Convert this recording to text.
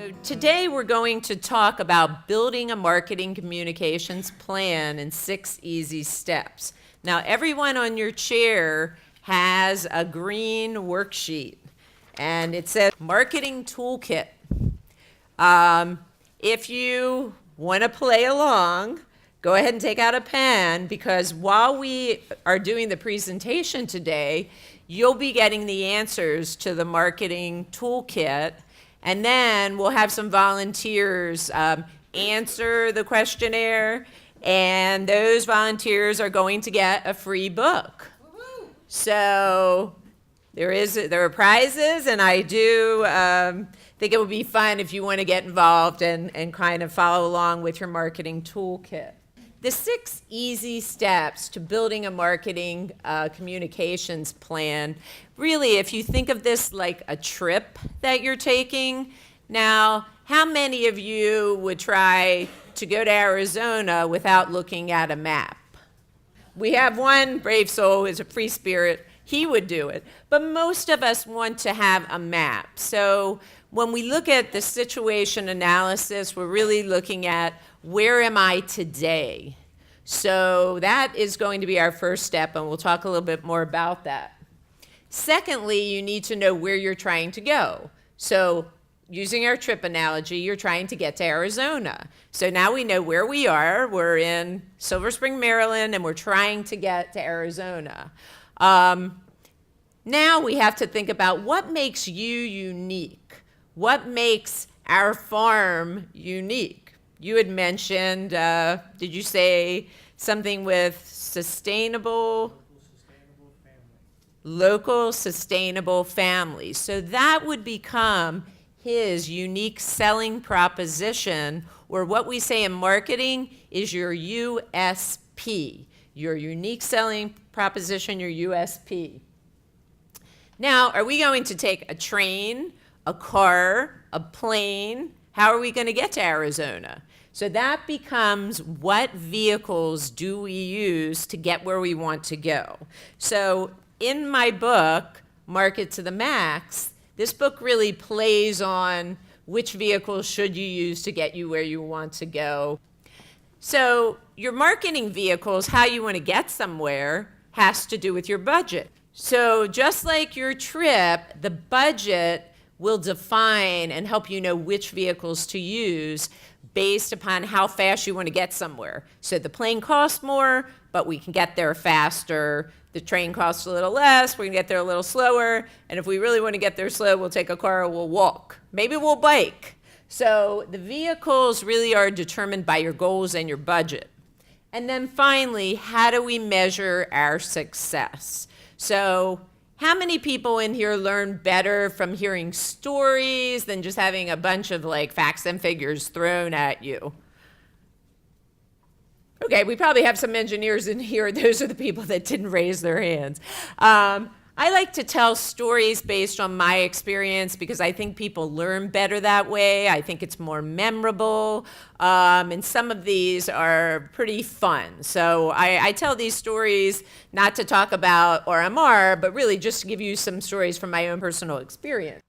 So today we're going to talk about building a marketing communications plan in 6 easy steps. Now, everyone on your chair has a green worksheet, and it says Marketing Toolkit. If you want to play along, go ahead and take out a pen, because while we are doing the presentation today, you'll be getting the answers to the marketing toolkit, and then we'll have some volunteers answer the questionnaire, and those volunteers are going to get a free book. So there are prizes, and I do think it would be fun if you want to get involved and kind of follow along with your marketing toolkit. The 6 easy steps to building a marketing communications plan, really, if you think of this like a trip that you're taking. Now, how many of you would try to go to Arizona without looking at a map? We have one brave soul who's a free spirit. He would do it. But most of us want to have a map. So when we look at the situation analysis, we're really looking at where am I today? So that is going to be our first step, and we'll talk a little bit more about that. Secondly, you need to know where you're trying to go. So using our trip analogy, you're trying to get to Arizona. So now we know where we are. We're in Silver Spring, Maryland, and we're trying to get to Arizona. Now we have to think about what makes you unique. What makes our farm unique? You had mentioned, did you say something with local sustainable families? So that would become his unique selling proposition, or what we say in marketing is your USP, your unique selling proposition, your USP. Now, are we going to take a train, a car, a plane? How are we going to get to Arizona? So that becomes, what vehicles do we use to get where we want to go? So in my book, Market to the Max, this book really plays on which vehicles should you use to get you where you want to go. So your marketing vehicles, how you want to get somewhere, has to do with your budget. So just like your trip, the budget will define and help you know which vehicles to use based upon how fast you want to get somewhere. So the plane costs more, but we can get there faster. The train costs a little less, we can get there a little slower. And if we really want to get there slow, we'll take a car or we'll walk. Maybe we'll bike. So the vehicles really are determined by your goals and your budget. And then finally, how do we measure our success? So how many people in here learn better from hearing stories than just having a bunch of like facts and figures thrown at you? Okay, we probably have some engineers in here. Those are the people that didn't raise their hands. I like to tell stories based on my experience because I think people learn better that way. I think it's more memorable, and some of these are pretty fun. So I tell these stories not to talk about RMR, but really just to give you some stories from my own personal experience.